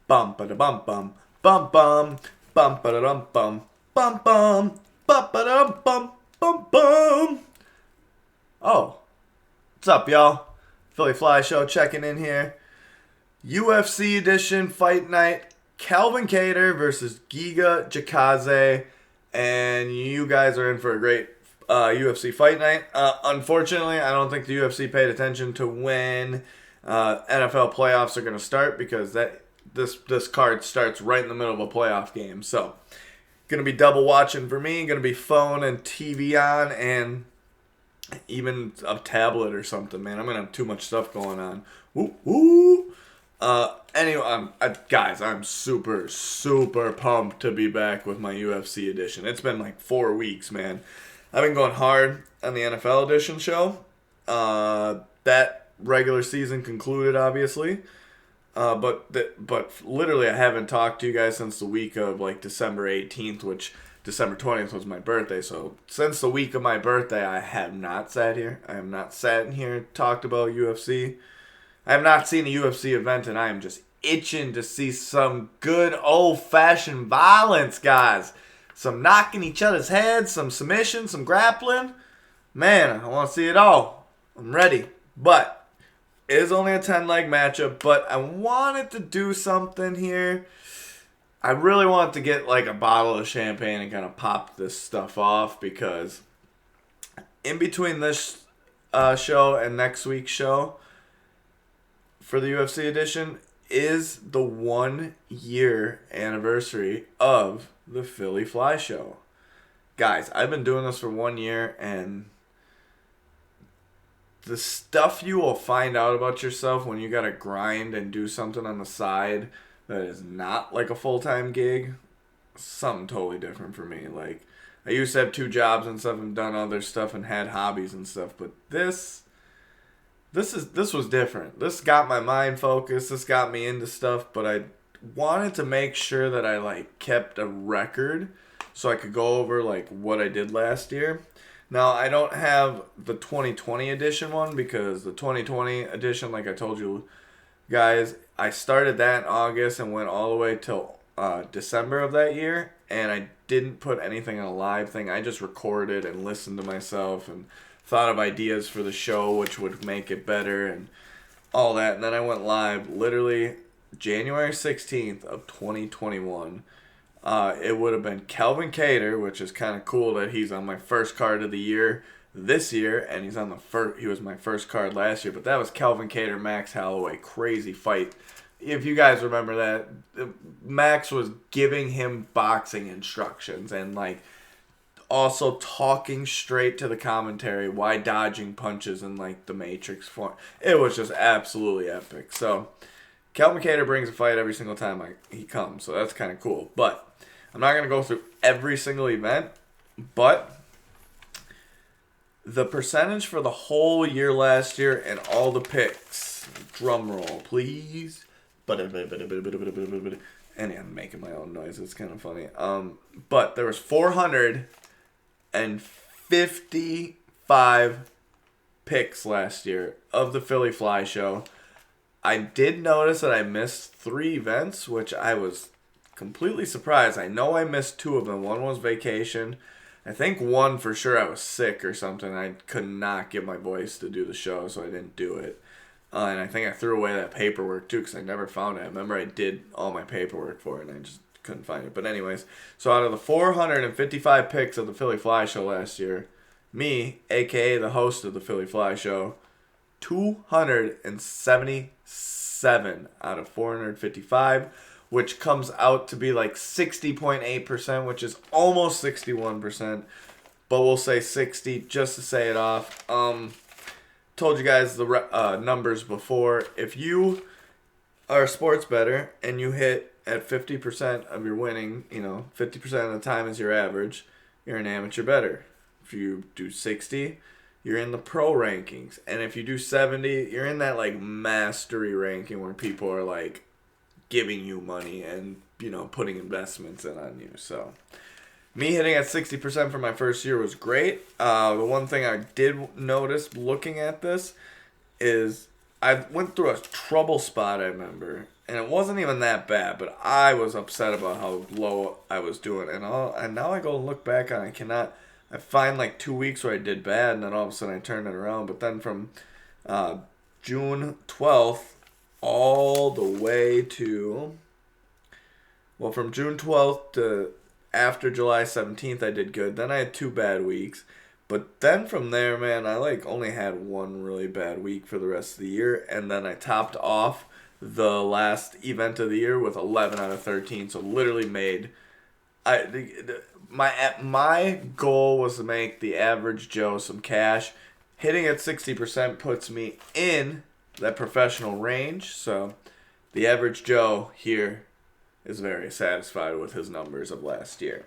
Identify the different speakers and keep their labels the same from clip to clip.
Speaker 1: Bum ba da bum bum bum bum bum ba da dum bum bum bum bum ba da dum bum bum bum. Oh, what's up, y'all? Philyfli Show checking in here. UFC edition fight night. Calvin Kattar versus Giga Chikadze, and you guys are in for a great UFC fight night. Unfortunately, I don't think the UFC paid attention to when NFL playoffs are going to start because this card starts right in the middle of a playoff game. So, going to be double watching for me. Going to be phone and TV on, and even a tablet or something. Man, I'm going to have too much stuff going on. Woo woo. Anyway, guys, I'm super, super pumped to be back with my UFC edition. It's been like 4 weeks, man. I've been going hard on the NFL edition show. That regular season concluded, obviously. But literally, I haven't talked to you guys since the week of like December 18th, which December 20th was my birthday. So since the week of my birthday, I have not sat here. I have not sat in here and talked about UFC. I have not seen a UFC event, and I am just itching to see some good old-fashioned violence, guys. Some knocking each other's heads, some submission, some grappling. Man, I want to see it all. I'm ready. But it is only a 10-leg matchup, but I wanted to do something here. I really wanted to get like a bottle of champagne and kind of pop this stuff off because in between this show and next week's show, for the UFC edition is the 1 year anniversary of the Philyfli Show. Guys, I've been doing this for 1 year, and the stuff you will find out about yourself when you gotta grind and do something on the side that is not like a full-time gig, something totally different for me. Like, I used to have 2 jobs and stuff and done other stuff and had hobbies and stuff, but this was different. This got my mind focused. This got me into stuff, but I wanted to make sure that I like kept a record so I could go over like what I did last year. Now, I don't have the 2020 edition one because the 2020 edition, like I told you guys, I started that in August and went all the way till December of that year, and I didn't put anything on a live thing. I just recorded and listened to myself and thought of ideas for the show which would make it better and all that. And then I went live literally January 16th of 2021. It would have been Calvin Kattar, which is kind of cool that he's on my first card of the year this year, and he's on he was my first card last year, but that was Calvin Kattar, Max Holloway. Crazy fight. If you guys remember that, Max was giving him boxing instructions and like also talking straight to the commentary, why dodging punches in like the Matrix form. It was just absolutely epic. So Calvin Kattar brings a fight every single time he comes, so that's kind of cool. But I'm not going to go through every single event, but the percentage for the whole year last year and all the picks, drum roll please. And I'm making my own noise, it's kind of funny. But there was 455 picks last year of the Philyfli Show. I did notice that I missed 3 events, which I was completely surprised. I know I missed 2 of them. One was vacation. I think one for sure I was sick or something. I could not get my voice to do the show, so I didn't do it. And I think I threw away that paperwork too because I never found it. I remember I did all my paperwork for it and I just couldn't find it. But anyways, so out of the 455 picks of the Philyfli Show last year, me, aka the host of the Philyfli Show, 277 out of 455, which comes out to be like 60.8%, which is almost 61%, but we'll say 60 just to say it off. Told you guys the numbers before. If you are a sports bettor and you hit at 50% of your winning, 50% of the time is your average, you're an amateur bettor. If you do 60, you're in the pro rankings. And if you do 70, you're in that like mastery ranking where people are like giving you money and, putting investments in on you. So me hitting at 60% for my first year was great. The one thing I did notice looking at this is I went through a trouble spot, I remember. And it wasn't even that bad, but I was upset about how low I was doing. And now I go and look back on it, I find like 2 weeks where I did bad, and then all of a sudden I turned it around. But then from June 12th all the way to, well, from June 12th to after July 17th, I did good. Then I had 2 bad weeks. But then from there, man, I like only had one really bad week for the rest of the year. And then I topped off the last event of the year with 11 out of 13. So literally made, my goal was to make the average Joe some cash. Hitting at 60% puts me in that professional range. So the average Joe here is very satisfied with his numbers of last year.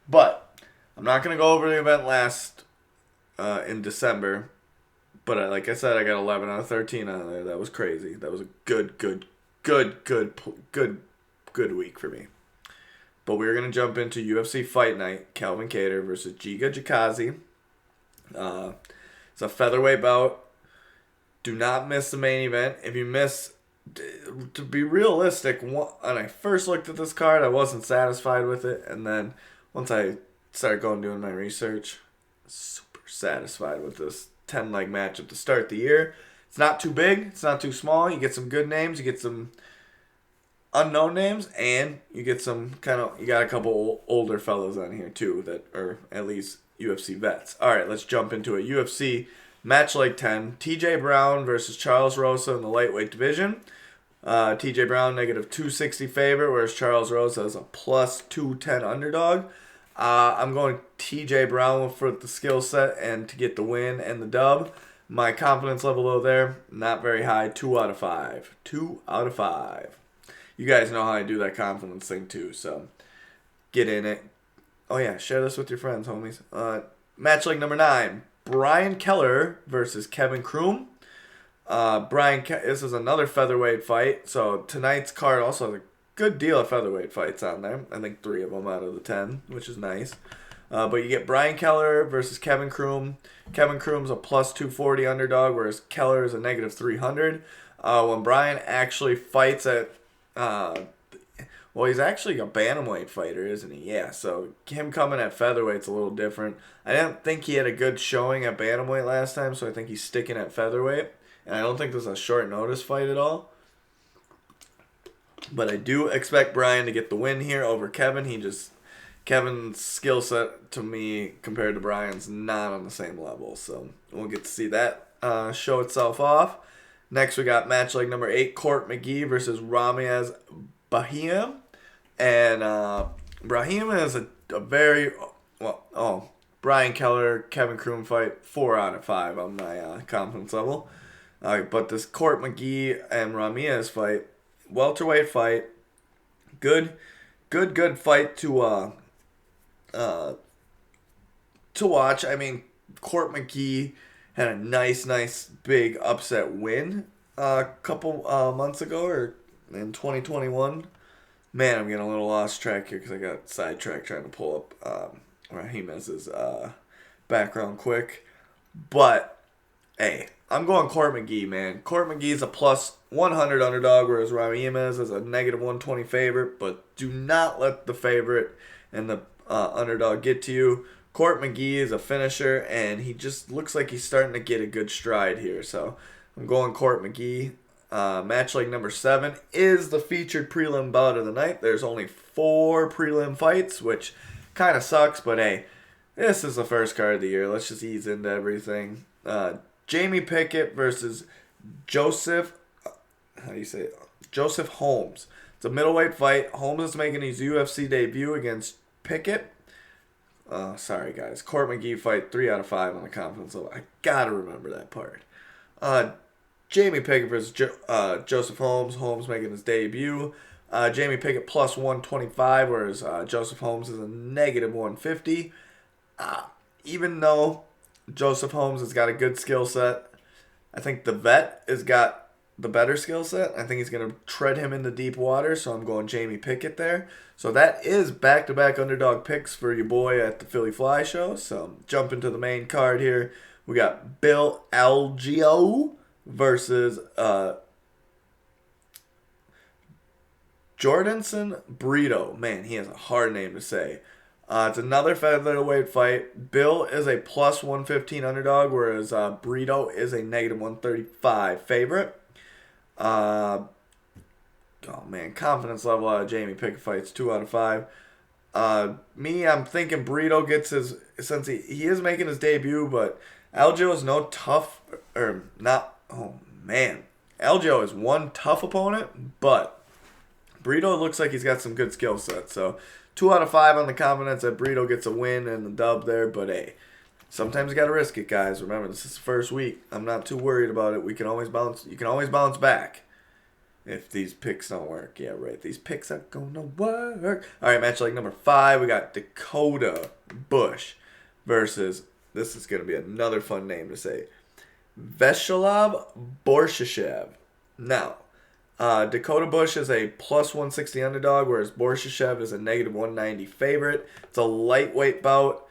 Speaker 1: But I'm not going to go over the event last in December. But like I said, I got 11 out of 13 on there. That was crazy. That was a good week for me. But we're going to jump into UFC Fight Night. Calvin Kattar versus Giga Chikadze. It's a featherweight bout. Do not miss the main event. If you miss, to be realistic, when I first looked at this card, I wasn't satisfied with it. And then once I started doing my research, super satisfied with this 10-leg matchup to start the year. It's not too big. It's not too small. You get some good names. You get some unknown names. And you get some you got a couple older fellows on here too that are at least UFC vets. All right, let's jump into it. UFC Match Like 10. TJ Brown versus Charles Rosa in the lightweight division. TJ Brown negative 260 favorite, whereas Charles Rosa is a plus 210 underdog. I'm going TJ Brown for the skill set and to get the win and the dub. My confidence level though there, not very high. 2 out of 5. 2 out of 5. You guys know how I do that confidence thing too, so get in it. Oh yeah, share this with your friends, homies. Match leg number 9. Brian Keller versus Kevin Croom. This is another featherweight fight. So tonight's card also has a good deal of featherweight fights on there. I think 3 of them out of the 10, which is nice. But you get Brian Keller versus Kevin Croom. Kevin Croom's a plus 240 underdog, whereas Keller is a negative 300. When Brian actually fights at... well, he's actually a bantamweight fighter, isn't he? Yeah, so him coming at featherweight's a little different. I didn't think he had a good showing at bantamweight last time, so I think he's sticking at featherweight. And I don't think this is a short notice fight at all. But I do expect Brian to get the win here over Kevin. Kevin's skill set to me compared to Brian's not on the same level. So we'll get to see that show itself off. Next we got match leg number 8, Court McGee versus Ramiz Brahim. And Brahim is a very... Brian Keller, Kevin Croom fight, 4 out of 5 on my confidence level. But this Court McGee and Ramirez fight, welterweight fight, good fight to watch. I mean, Court McGee had a nice big upset win a couple months ago, or in 2021. Man, I'm getting a little lost track here because I got sidetracked trying to pull up Rahimez's background quick. But, hey, I'm going Court McGee, man. Court McGee's a plus 100 underdog, whereas Rahimez is a negative 120 favorite. But do not let the favorite and the underdog get to you. Court McGee is a finisher, and he just looks like he's starting to get a good stride here. So I'm going Court McGee. Match leg number 7 is the featured prelim bout of the night. There's only 4 prelim fights, which kind of sucks, but hey, this is the first card of the year. Let's just ease into everything. Jamie Pickett versus Joseph Holmes. It's a middleweight fight. Holmes is making his UFC debut against Pickett. Sorry guys. Court McGee fight, 3 out of 5 on the confidence level. I gotta remember that part. Jamie Pickett versus Joseph Holmes. Holmes making his debut. Jamie Pickett plus 125, whereas Joseph Holmes is a negative 150. Even though Joseph Holmes has got a good skill set, I think the vet has got the better skill set. I think he's going to tread him into deep water, so I'm going Jamie Pickett there. So that is back-to-back underdog picks for your boy at the Philyfli show. So jump into the main card here. We got Bill Algeo versus Jordanson Brito. Man, he has a hard name to say. It's another featherweight fight. Bill is a plus 115 underdog, whereas Brito is a negative 135 favorite. Oh man, confidence level out of Jamie Pickett fights 2 out of 5. I'm thinking Brito gets his, since he is making his debut, but Aljo is no tough, or not. Oh man, Aljo is one tough opponent, but Brito looks like he's got some good skill sets. So 2 out of 5 on the confidence that Brito gets a win and the dub there. But hey, sometimes you got to risk it, guys. Remember, this is the first week. I'm not too worried about it. We can always bounce. You can always bounce back if these picks don't work. Yeah, right. These picks aren't gonna work. All right, match like number 5. We got Dakota Bush versus. This is gonna be another fun name to say. Veshalov Borshishev. Now, Dakota Bush is a plus 160 underdog, whereas Borshishev is a negative 190 favorite. It's a lightweight bout.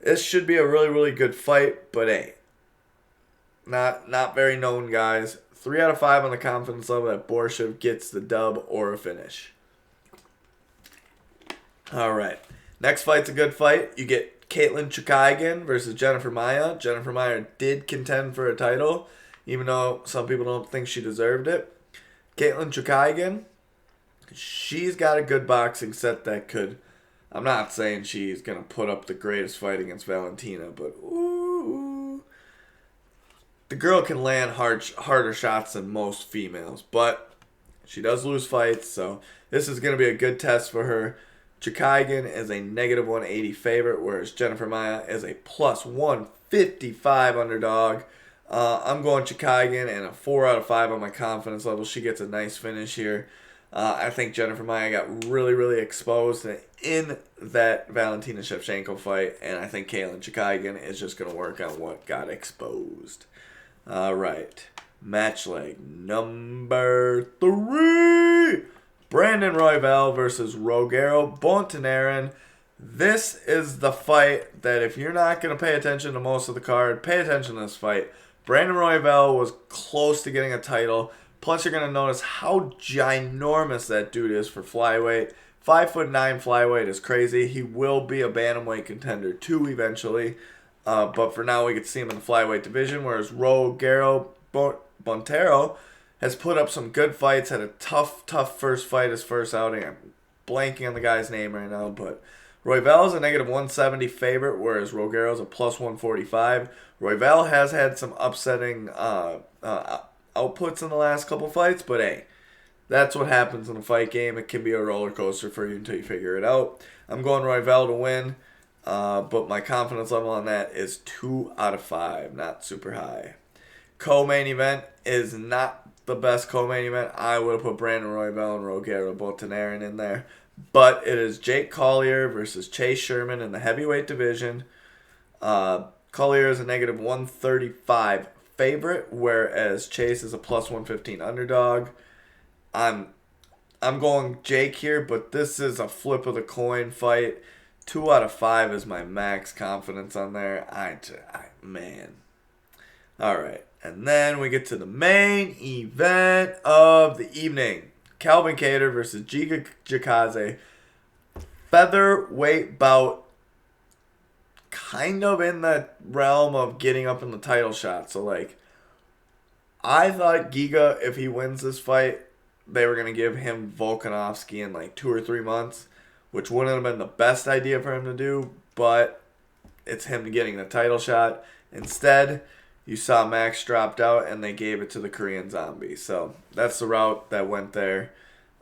Speaker 1: This should be a really, really good fight, but hey, not very known, guys. 3 out of 5 on the confidence level that Borshishev gets the dub or a finish. All right, next fight's a good fight. You get Caitlyn Chicagan versus Jennifer Maia. Jennifer Maia did contend for a title, even though some people don't think she deserved it. Caitlyn Chicagan, she's got a good boxing set that could. I'm not saying she's going to put up the greatest fight against Valentina, but ooh, the girl can land harder shots than most females, but she does lose fights, so this is going to be a good test for her. Chicagan is a negative 180 favorite, whereas Jennifer Maia is a plus 155 underdog. I'm going Chicagan and a 4 out of 5 on my confidence level. She gets a nice finish here. I think Jennifer Maia got really, really exposed in that Valentina Shevchenko fight, and I think Caitlyn Chicagan is just going to work on what got exposed. All right, match leg number 3. Brandon Royval versus Rogero Bontonarin. This is the fight that if you're not going to pay attention to most of the card, pay attention to this fight. Brandon Royval was close to getting a title. Plus, you're going to notice how ginormous that dude is for flyweight. 5'9" flyweight is crazy. He will be a bantamweight contender too eventually. But for now, we get to see him in the flyweight division, whereas Rogero Bontero has put up some good fights, had a tough first fight, his first outing. I'm blanking on the guy's name right now, but Royval is a negative 170 favorite, whereas Rogero is a plus 145. Royval has had some upsetting outputs in the last couple fights, but hey, that's what happens in a fight game. It can be a roller coaster for you until you figure it out. I'm going Royval to win, but my confidence level on that is 2 out of 5, not super high. Co-main event is not the best co-main event. I would have put Brandon Royval and Rogero Bontonarin in there. But it is Jake Collier versus Chase Sherman in the heavyweight division. Collier is a negative 135 favorite, whereas Chase is a plus 115 underdog. I'm going Jake here, but this is a flip of the coin fight. 2 out of 5 is my max confidence on there. Man. All right. And then we get to the main event of the evening. Calvin Kattar versus Giga Chikadze. Featherweight bout. Kind of in the realm of getting up in the title shot. So, I thought Giga, if he wins this fight, they were going to give him Volkanovski in 2 or 3 months, which wouldn't have been the best idea for him to do, but it's him getting the title shot. Instead, you saw Max dropped out, and they gave it to the Korean Zombie. So that's the route that went there.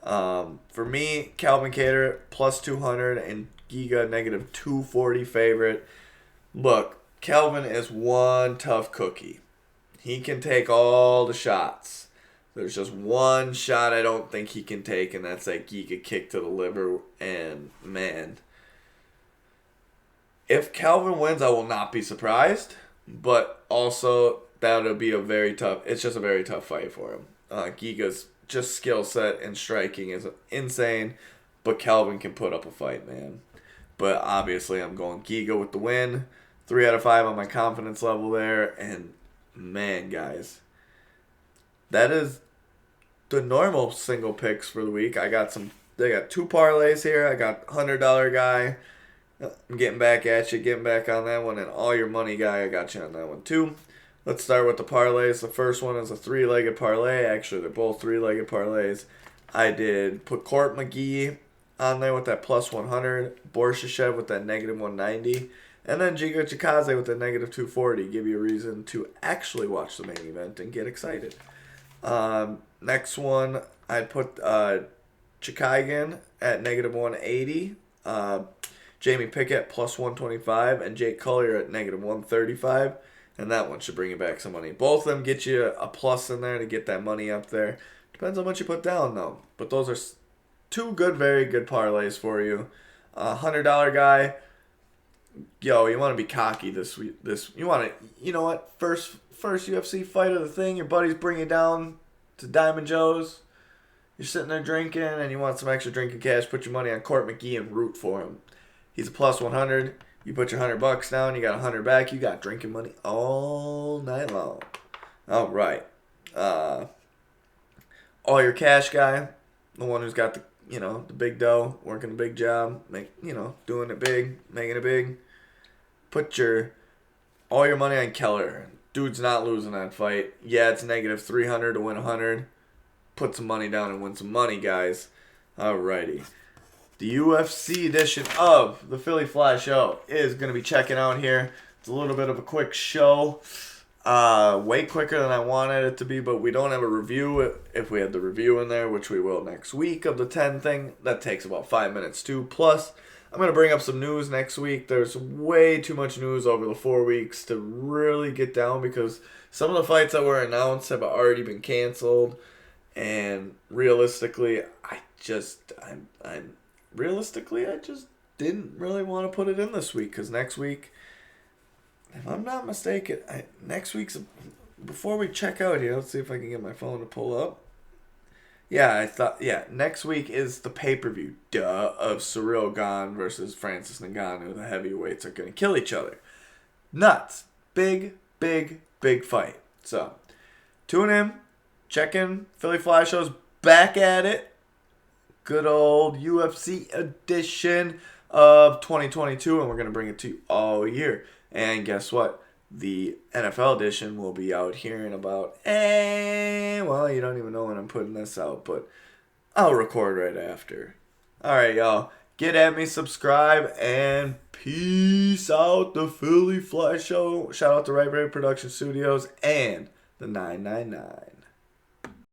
Speaker 1: For me, Calvin Kattar, plus 200, and Giga, negative 240 favorite. Look, Calvin is one tough cookie. He can take all the shots. There's just one shot I don't think he can take, and that's that Giga kick to the liver. And, man, if Calvin wins, I will not be surprised. But also, that'll be it's just a very tough fight for him. Giga's just skill set and striking is insane, but Calvin can put up a fight, man. But obviously, I'm going Giga with the win. 3 out of 5 on my confidence level there. And, man, guys, that is the normal single picks for the week. They got 2 parlays here. I got $100 guy. I'm getting back at you, getting back on that one, and all your money guy, I got you on that one too. Let's start with the parlays. The first one is a 3-legged parlay. Actually, they're both 3-legged parlays. I did put Court McGee on there with that plus 100, Borshishev with that negative 190, and then Giga Chikadze with that negative 240. Give you a reason to actually watch the main event and get excited. Next one, I put Chicagan at negative 180. Jamie Pickett plus 125 and Jake Collier at negative 135, and that one should bring you back some money. Both of them get you a plus in there to get that money up there. Depends on what you put down though. But those are 2 very good parlays for you. $100 guy. Yo, you want to be cocky this week. You want to, you know what? First UFC fight of the thing. Your buddies bring you down to Diamond Joe's. You're sitting there drinking and you want some extra drinking cash. Put your money on Court McGee and root for him. He's a plus 100. You put your $100 down, you got 100 back. You got drinking money all night long. All right. All your cash guy, the one who's got the big dough, working a big job, doing it big, making it big. Put all your money on Keller. Dude's not losing that fight. Yeah, it's negative 300 to win 100. Put some money down and win some money, guys. Alrighty. The UFC edition of the Philyfli show is going to be checking out here. It's a little bit of a quick show. Way quicker than I wanted it to be, but we don't have a review. If we had the review in there, which we will next week of the 10 thing, that takes about 5 minutes too. Plus, I'm going to bring up some news next week. There's way too much news over the 4 weeks to really get down because some of the fights that were announced have already been canceled. And realistically, I just didn't really want to put it in this week because next week, if I'm not mistaken, next week's, before we check out here, let's see if I can get my phone to pull up. Next week is the pay-per-view, of Ciryl Gane versus Francis Ngannou. The heavyweights are going to kill each other. Nuts. Big, big, big fight. So, tune in, check in. Philyfli show's back at it. Good old UFC edition of 2022, and we're going to bring it to you all year. And guess what? The NFL edition will be out here in about, well, you don't even know when I'm putting this out, but I'll record right after. All right, y'all. Get at me, subscribe, and peace out. The Philyfli show. Shout out to Right Brave Production Studios and the 999.